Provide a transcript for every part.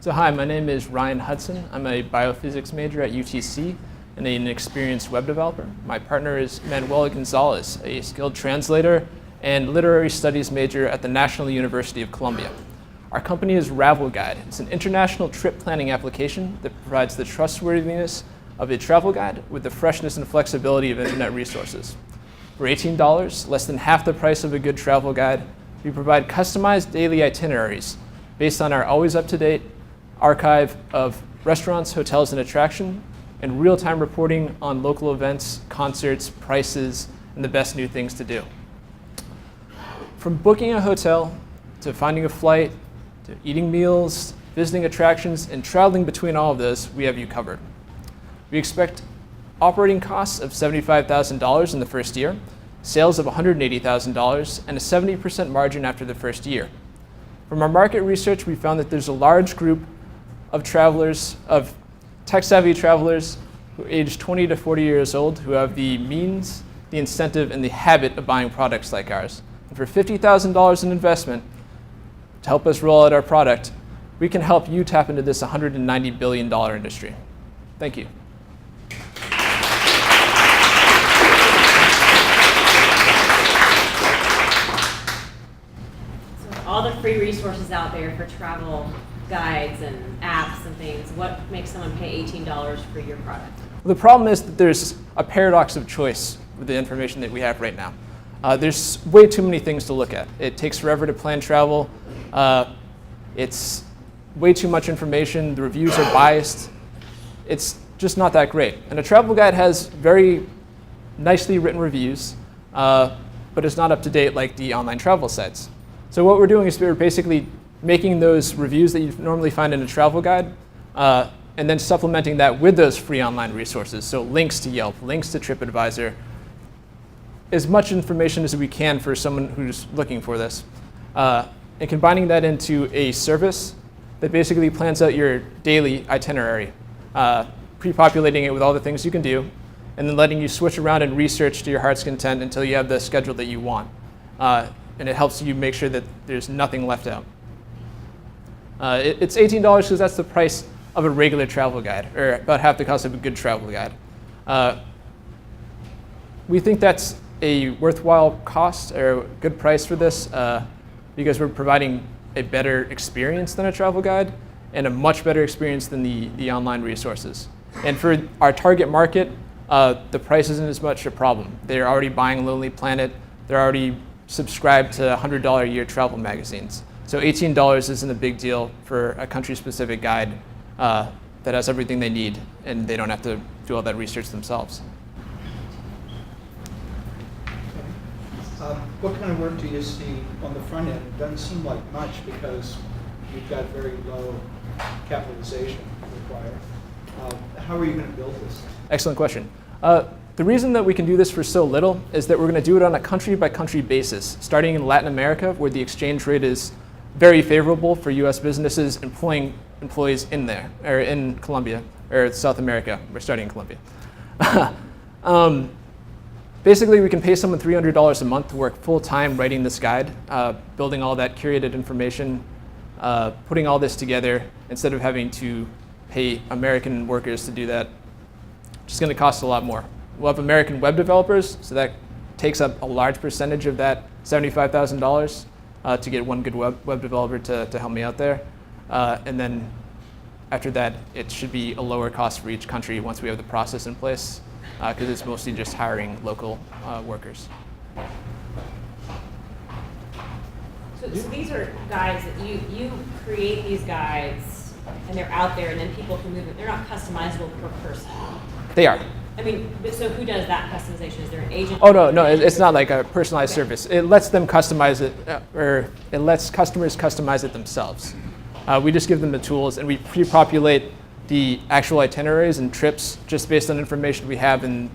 So hi, my name is Ryan Hudson. I'm a biophysics major at UTC and an experienced web developer. My partner is Manuel Gonzalez, a skilled translator and literary studies major at the National University of Columbia. Our company is Ravel Guide. It's an international trip planning application that provides the trustworthiness of a travel guide with the freshness and flexibility of internet resources. For $18, less than half the price of a good travel guide, we provide customized daily itineraries based on our always up-to-date archive of restaurants, hotels, and attraction, and real-time reporting on local events, concerts, prices, and the best new things to do. From booking a hotel, to finding a flight, to eating meals, visiting attractions, and traveling between all of those, we have you covered. We expect operating costs of $75,000 in the first year, sales of $180,000, and a 70% margin after the first year. From our market research, we found that there's a large group of travelers, of tech-savvy travelers who are aged 20 to 40 years old who have the means, the incentive, and the habit of buying products like ours. And for $50,000 in investment to help us roll out our product, we can help you tap into this $190 billion industry. Thank you. All the free resources out there for travel guides and apps and things, what makes someone pay $18 for your product? Well, the problem is that there's a paradox of choice with the information that we have right now. There's way too many things to look at. It takes forever to plan travel. It's way too much information. The reviews are biased. It's just not that great. And a travel guide has very nicely written reviews, but it's not up to date like the online travel sites. So what we're doing is we're basically making those reviews that you normally find in a travel guide, and then supplementing that with those free online resources. So links to Yelp, links to TripAdvisor, as much information as we can for someone who's looking for this. And combining that into a service that basically plans out your daily itinerary, pre-populating it with all the things you can do, and then letting you switch around and research to your heart's content until you have the schedule that you want. And it helps you make sure that there's nothing left out. It's $18 because that's the price of a regular travel guide, or about half the cost of a good travel guide. We think that's a worthwhile cost or a good price for this because we're providing a better experience than a travel guide and a much better experience than the online resources. And for our target market, the price isn't as much a problem. They're already buying Lonely Planet. They're already subscribed to $100 a year travel magazines. So $18 isn't a big deal for a country-specific guide that has everything they need, and they don't have to do all that research themselves. What kind of work do you see on the front end? It doesn't seem like much because you've got very low capitalization required. How are you going to build this? Excellent question. The reason that we can do this for so little is that we're going to do it on a country-by-country basis, starting in Latin America, where the exchange rate is very favorable for U.S. businesses employing employees in there, or in Colombia, or South America. We're starting in Colombia. Basically, we can pay someone $300 a month to work full-time writing this guide, building all that curated information, putting all this together, instead of having to pay American workers to do that. It's going to cost a lot more. We'll have American web developers, so that takes up a large percentage of that $75,000 to get one good web developer to help me out there. And then after that, it should be a lower cost for each country once we have the process in place, because it's mostly just hiring local workers. So these are guides that you create these guides, and they're out there, and then people can move it. They're not customizable per person. They are. I mean, so who does that customization? Is there an agent? Oh, no, it's not like a personalized service. It lets them customize it, or it lets customers customize it themselves. We just give them the tools, and we pre-populate the actual itineraries and trips just based on information we have in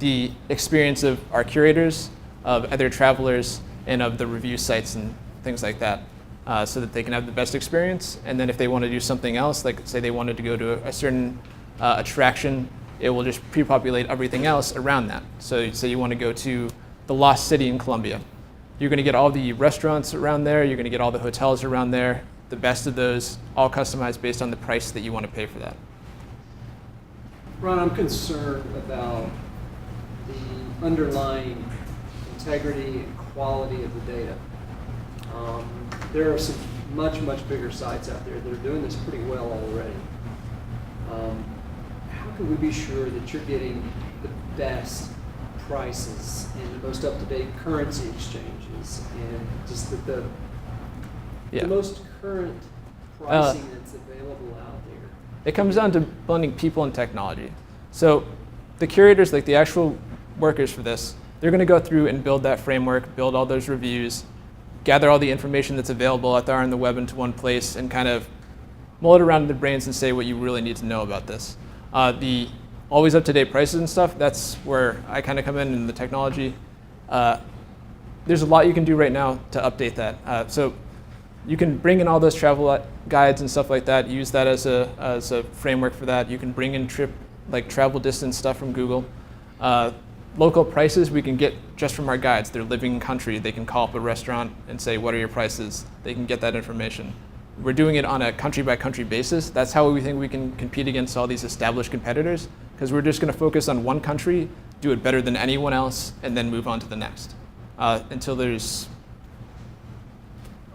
the experience of our curators, of other travelers, and of the review sites and things like that, so that they can have the best experience. And then if they want to do something else, like say they wanted to go to a certain attraction, it will just pre-populate everything else around that. So say you want to go to the Lost City in Colombia. You're going to get all the restaurants around there, you're going to get all the hotels around there, the best of those, all customized based on the price that you want to pay for that. Ron, I'm concerned about the underlying integrity and quality of the data. There are some much bigger sites out there that are doing this pretty well already. How can we be sure that you're getting the best prices and the most up-to-date currency exchanges and just the most current pricing that's available out there? It comes down to blending people and technology. So the curators, like the actual workers for this, they're going to go through and build that framework, build all those reviews, gather all the information that's available out there on the web into one place, and kind of mull it around in their brains and say what you really need to know about this. The always up-to-date prices and stuff, that's where I kind of come in the technology. There's a lot you can do right now to update that. So you can bring in all those travel guides and stuff like that, use that as a framework for that. You can bring in travel distance stuff from Google. Local prices we can get just from our guides. They're living in country. They can call up a restaurant and say, what are your prices? They can get that information. We're doing it on a country by country basis. That's how we think we can compete against all these established competitors, because we're just going to focus on one country, do it better than anyone else, and then move on to the next until there's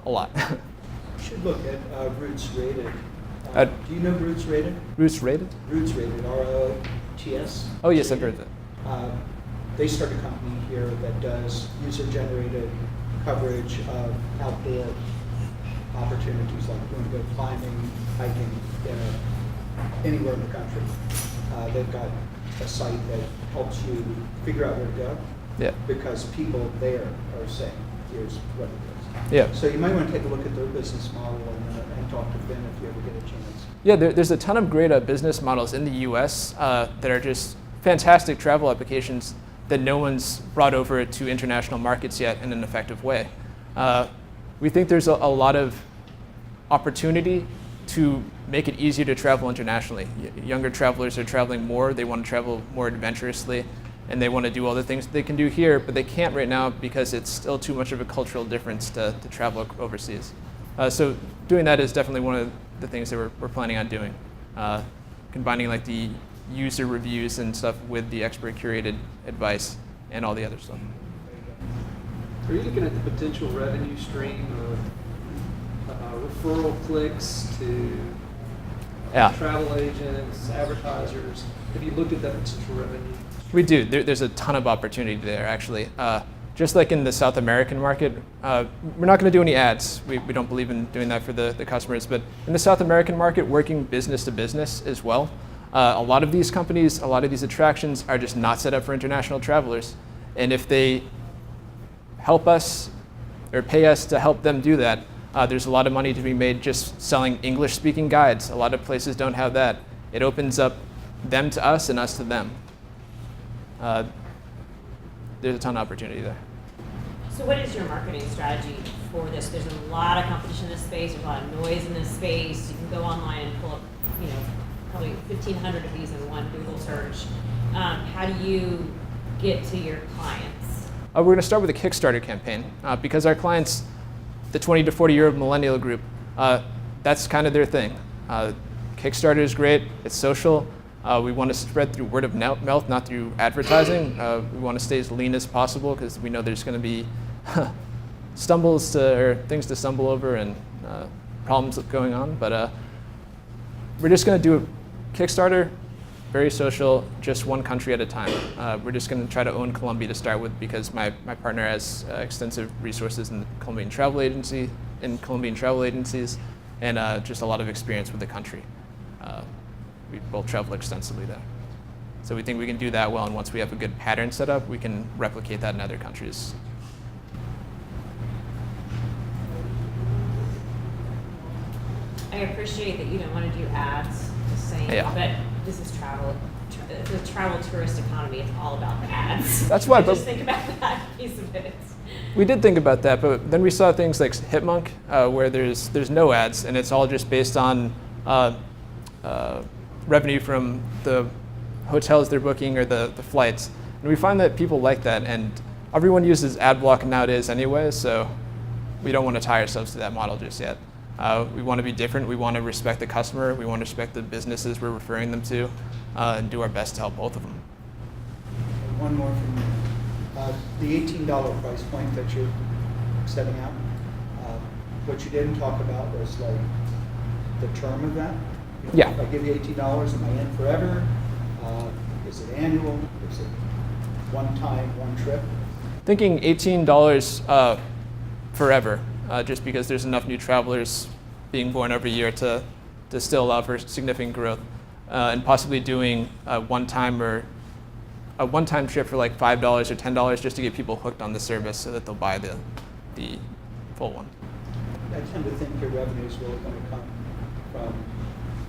a lot. You should look at Roots Rated. Do you know Roots Rated? Roots Rated? Roots Rated, ROTS. Oh yes, I've heard of it. They start a company here that does user-generated coverage of outdoor opportunities, like you want to go climbing, hiking, anywhere in the country. They've got a site that helps you figure out where to go. Yeah. Because people there are saying, here's what it is. Yeah. So you might want to take a look at their business model and talk to them if you ever get a chance. Yeah, there's a ton of great business models in the US that are just fantastic travel applications that no one's brought over to international markets yet in an effective way. We think there's a lot of opportunity to make it easier to travel internationally. Younger travelers are traveling more, they want to travel more adventurously, and they want to do all the things they can do here, but they can't right now because it's still too much of a cultural difference to travel overseas. So doing that is definitely one of the things that we're planning on doing. Combining like the user reviews and stuff with the expert curated advice and all the other stuff. Are you looking at the potential revenue stream of referral clicks to travel agents, advertisers? Have you looked at that potential revenue? We do. There's a ton of opportunity there, actually. Just like in the South American market, we're not going to do any ads. We don't believe in doing that for the customers. But in the South American market, working business to business as well. A lot of these companies, a lot of these attractions are just not set up for international travelers. And if they help us or pay us to help them do that, there's a lot of money to be made just selling English-speaking guides. A lot of places don't have that. It opens up them to us and us to them. There's a ton of opportunity there. So what is your marketing strategy for this? There's a lot of competition in this space. There's a lot of noise in this space. You can go online and pull up, probably 1,500 of these in one Google search. How do you get to your clients? We're going to start with a Kickstarter campaign because our clients, the 20 to 40-year-old millennial group, that's kind of their thing. Kickstarter is great. It's social. We want to spread through word of mouth, not through advertising. We want to stay as lean as possible because we know there's going to be things to stumble over and problems going on. But we're just going to do a Kickstarter, very social, just one country at a time. We're just going to try to own Colombia to start with because my partner has extensive resources in the Colombian travel agencies, and just a lot of experience with the country. We both travel extensively there. So we think we can do that well, and once we have a good pattern set up, we can replicate that in other countries. I appreciate that you don't want to do ads, just saying, but this is travel. The travel tourist economy, it's all about the ads. That's why. Just think about that piece of it. We did think about that, but then we saw things like Hipmunk, where there's no ads, and it's all just based on revenue from the hotels they're booking or the flights. And we find that people like that, and everyone uses ad block nowadays anyway, so we don't want to tie ourselves to that model just yet. We want to be different. We want to respect the customer. We want to respect the businesses we're referring them to, and do our best to help both of them. One more from me. The $18 price point that you're setting out, what you didn't talk about was like the term of that. Yeah. If I give you $18, am I in forever? Is it annual? Is it one time, one trip? Thinking $18 forever, just because there's enough new travelers being born every year to still allow for significant growth, and possibly doing a one-time trip for like $5 or $10 just to get people hooked on the service so that they'll buy the full one. I tend to think your revenue is really going to come from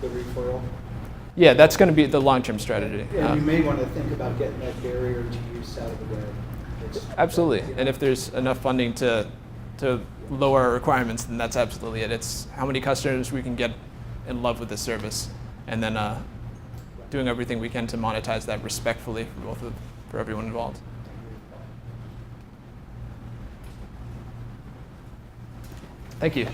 the referral. Yeah, that's going to be the long-term strategy. And you may want to think about getting that barrier to use out of the way. Absolutely, and if there's enough funding to lower our requirements, then that's absolutely it. It's how many customers we can get in love with the service, and then doing everything we can to monetize that respectfully for everyone involved. Thank you.